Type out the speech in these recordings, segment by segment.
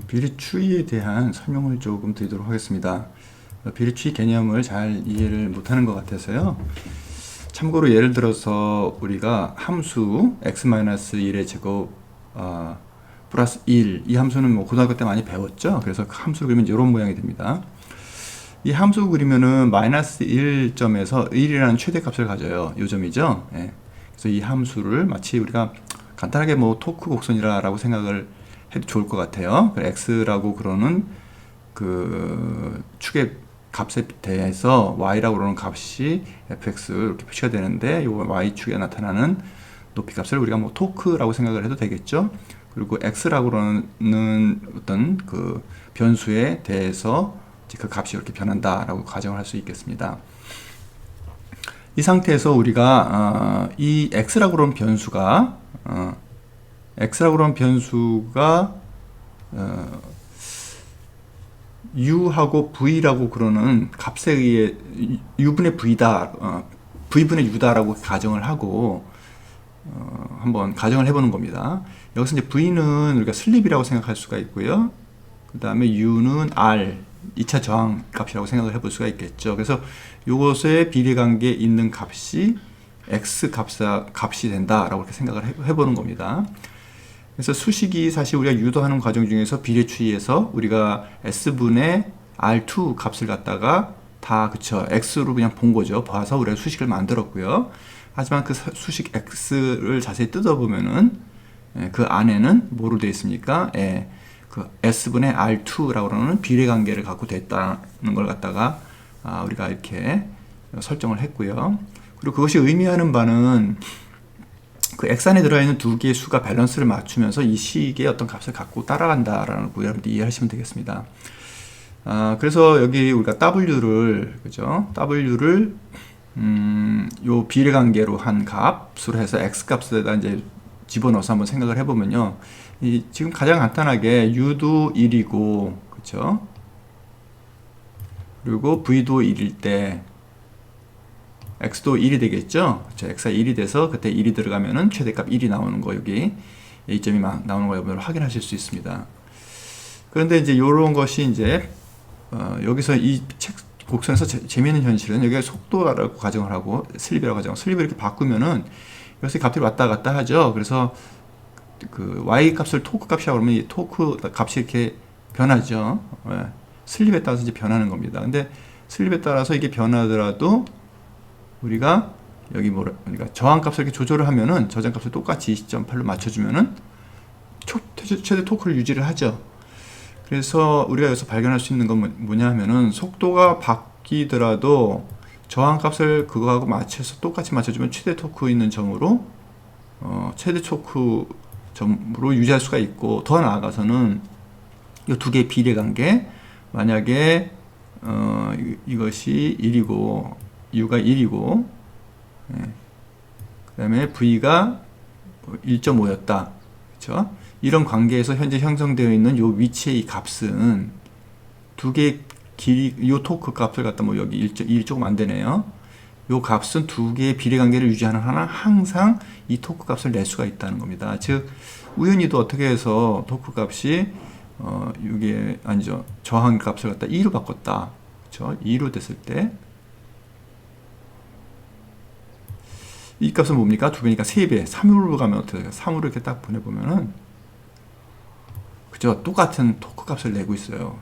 비례추이에 대한 설명을 조금 드리도록 하겠습니다. 비례추이 개념을 잘 이해를 못하는 것 같아서요. 참고로 예를 들어서 우리가 함수 x-1의 제곱 플러스 1, 이 함수는 뭐 고등학교 때 많이 배웠죠. 그래서 그 함수를 그리면 이런 모양이 됩니다. 이 함수 그리면은 마이너스 1점에서 1이라는 최대값을 가져요. 요 점이죠. 예. 그래서 이 함수를 마치 우리가 간단하게 뭐 토크 곡선이라고 생각을 해도 좋을 것 같아요. x라고 그러는 그 축의 값에 대해서 y라고 그러는 값이 fx 이렇게 표시가 되는데, 이 y축에 나타나는 높이 값을 우리가 뭐 토크라고 생각을 해도 되겠죠. 그리고 x라고 그러는 어떤 그 변수에 대해서 그 값이 이렇게 변한다라고 가정을 할 수 있겠습니다. 이 상태에서 우리가 이 x라고 그러는 변수가 u하고 v라고 그러는 값에 의해 u분의 v다, v분의 u다라고 가정을 하고 한번 가정을 해보는 겁니다. 여기서 이제 v는 우리가 슬립이라고 생각할 수가 있고요. 그 다음에 u는 r, 2차 저항 값이라고 생각을 해볼 수가 있겠죠. 그래서 이것의 비례관계에 있는 값이 x 값이 된다라고 이렇게 생각을 해보는 겁니다. 그래서 수식이 사실 우리가 유도하는 과정 중에서 비례추이에서 우리가 s분의 r2 값을 갖다가 다 그쵸 x로 그냥 본 거죠. 봐서 우리가 수식을 만들었고요. 하지만 그 수식 x를 자세히 뜯어보면은 그 안에는 뭐로 되어 있습니까? 그 s분의 r2라고 하는 비례관계를 갖고 됐다는 걸 갖다가 우리가 이렇게 설정을 했고요. 그리고 그것이 의미하는 바는 그 x 안에 들어있는 두 개의 수가 밸런스를 맞추면서 이 식의 어떤 값을 갖고 따라간다라는 거 여러분들 이해하시면 되겠습니다. 그래서 여기 우리가 w를 그죠? w를 요 비례관계로 한 값으로 해서 x 값에다 이제 집어넣어서 한번 생각을 해보면요. 지금 가장 간단하게 u도 1이고 그쵸? 그리고 v도 1일 때 x도 1이 되겠죠? x가 1이 돼서 그때 1이 들어가면은 최대값 1이 나오는 거, 여기 A점이 나오는 거 여러분들 확인하실 수 있습니다. 그런데 이제 이런 것이 이제 여기서 이 책 곡선에서 재미있는 현실은 여기가 속도라고 가정을 하고 슬립이라고 가정, 슬립을 이렇게 바꾸면은 여기서 값들이 왔다 갔다 하죠. 그래서 그 y 값을 토크 값이라고 그러면 이 토크 값이 이렇게 변하죠. 슬립에 따라서 이제 변하는 겁니다. 근데 슬립에 따라서 이게 변하더라도 우리가 여기 우리가 저항값을 이렇게 조절을 하면은 저장값을 똑같이 20.8로 맞춰주면은 최대 토크를 유지를 하죠. 그래서 우리가 여기서 발견할 수 있는 건 뭐냐 하면은 속도가 바뀌더라도 저항값을 그거하고 맞춰서 똑같이 맞춰주면 최대 토크 있는 점으로 최대 토크 점으로 유지할 수가 있고, 더 나아가서는 이 두 개의 비례관계, 만약에 이것이 1이고 u가 1이고 그 다음에 v가 1.5였다 그렇죠? 이런 관계에서 현재 형성되어 있는 요 위치의 이 값은 두 개의 길이, 요 토크 값을 갖다 뭐 여기 1 조금 안 되네요. 요 값은 두 개의 비례관계를 유지하는 한은 항상 이 토크 값을 낼 수가 있다는 겁니다. 즉 우연히도 어떻게 해서 토크 값이 이게 아니죠, 저항 값을 갖다 2로 바꿨다 그렇죠? 2로 됐을 때 이 값은 뭡니까? 2배니까 3배, 3으로 가면 어떻게 돼요? 3으로 이렇게 딱 보내보면은 그죠? 똑같은 토크 값을 내고 있어요.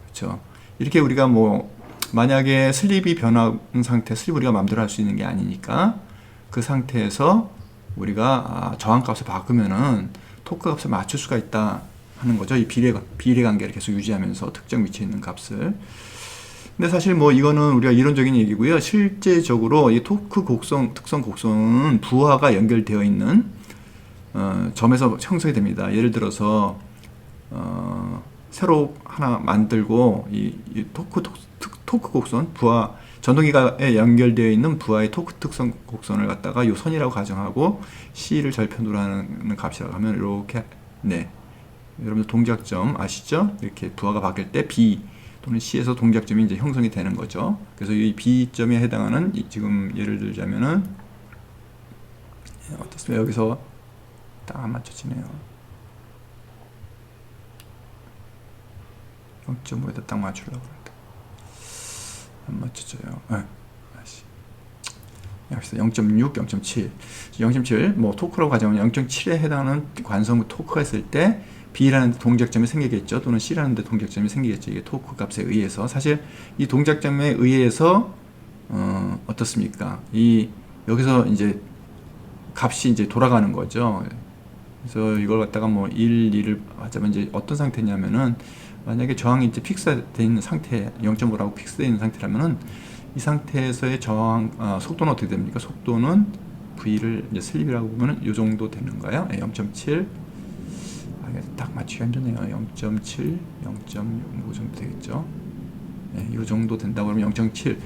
그렇죠? 이렇게 우리가 뭐 만약에 슬립이 변한 상태, 슬립 우리가 마음대로 할 수 있는 게 아니니까 그 상태에서 우리가 저항 값을 바꾸면은 토크 값을 맞출 수가 있다 하는 거죠. 이 비례관계를 계속 유지하면서 특정 위치에 있는 값을. 근데 사실 뭐 이거는 우리가 이론적인 얘기고요. 실제적으로 이 토크 특성 곡선은 부하가 연결되어 있는 점에서 형성이 됩니다. 예를 들어서 새로 하나 만들고 이 토크 곡선 부하 전동기가에 연결되어 있는 부하의 토크 특성 곡선을 갖다가 이 선이라고 가정하고 C를 절편으로 하는 값이라고 하면 이렇게 여러분들 동작점 아시죠? 이렇게 부하가 바뀔 때 B 또는 C에서 동작점이 이제 형성이 되는 거죠. 그래서 이 B점에 해당하는 지금 예를 들자면은 어떻습니까? 여기서 딱 안 맞춰지네요. 0.5에다 딱 맞추려고 그랬다. 안 맞춰져요. 다시. 0.6, 0.7. 0.7, 뭐 토크라고 가정하면 0.7에 해당하는 관성구 토크가 있을 때 B라는 동작점이 생기겠죠. 또는 C라는 데 동작점이 생기겠죠. 이게 토크 값에 의해서. 사실 이 동작점에 의해서 어떻습니까? 여기서 이제 값이 이제 돌아가는 거죠. 그래서 이걸 갖다가 뭐 1, 2를 하자면 이제 어떤 상태냐면은 만약에 저항이 이제 픽스되어 있는 상태, 0.5라고 픽스되어 있는 상태라면은 이 상태에서의 저항, 속도는 어떻게 됩니까? 속도는 V를 이제 슬립이라고 보면은 이 정도 되는 거예요. 0.7. 딱 맞추기가 힘드네요. 0.7, 0.6 정도 되겠죠. 이 정도 된다고 그러면 0.7.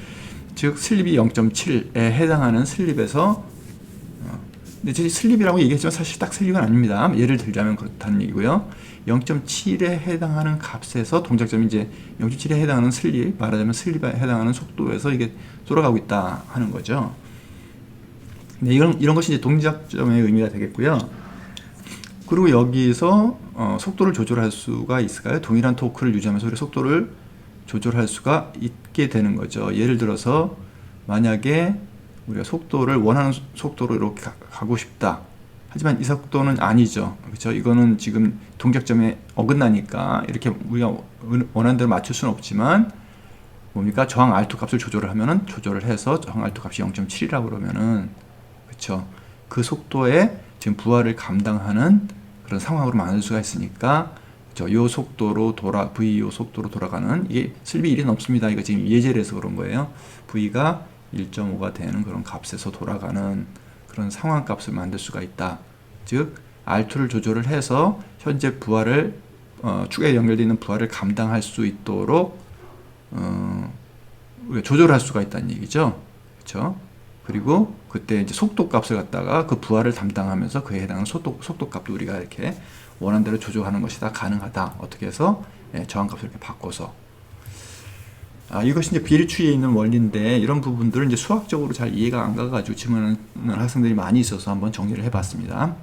즉, 슬립이 0.7에 해당하는 슬립에서 근데 제가 슬립이라고 얘기했지만 사실 딱 슬립은 아닙니다. 예를 들자면 그렇다는 얘기고요. 0.7에 해당하는 값에서 동작점이 이제 0.7에 해당하는 슬립, 말하자면 슬립에 해당하는 속도에서 이게 돌아가고 있다 하는 거죠. 네, 이런 것이 이제 동작점의 의미가 되겠고요. 그리고 여기서 속도를 조절할 수가 있을까요? 동일한 토크를 유지하면서 우리가 속도를 조절할 수가 있게 되는 거죠. 예를 들어서 만약에 우리가 속도를 원하는 속도로 이렇게 가고 싶다. 하지만 이 속도는 아니죠. 그렇죠? 이거는 지금 동작점에 어긋나니까 이렇게 우리가 원하는 대로 맞출 수는 없지만 뭡니까? 저항 R2 값을 조절을 하면은 조절을 해서 저항 R2 값이 0.7이라고 그러면은 그렇죠? 그 속도에 지금 부하를 감당하는 그런 상황으로 만들 수가 있으니까 요 속도로 VO 속도로 돌아가는 이게 슬립이 1이 넘습니다. 이거 지금 예제를 해서 그런 거예요. V가 1.5가 되는 그런 값에서 돌아가는 그런 상황 값을 만들 수가 있다. 즉 R2를 조절을 해서 현재 부하를 축에 연결되어 있는 부하를 감당할 수 있도록 우리가 조절할 수가 있다는 얘기죠. 그렇죠? 그리고 그때 이제 속도 값을 갖다가 그 부하를 담당하면서 그에 해당하는 속도 값도 우리가 이렇게 원하는 대로 조절하는 것이 다 가능하다. 어떻게 해서 저항 값을 이렇게 바꿔서 이것이 이제 비례추이에 있는 원리인데 이런 부분들은 이제 수학적으로 잘 이해가 안 가가지고 질문하는 학생들이 많이 있어서 한번 정리를 해봤습니다.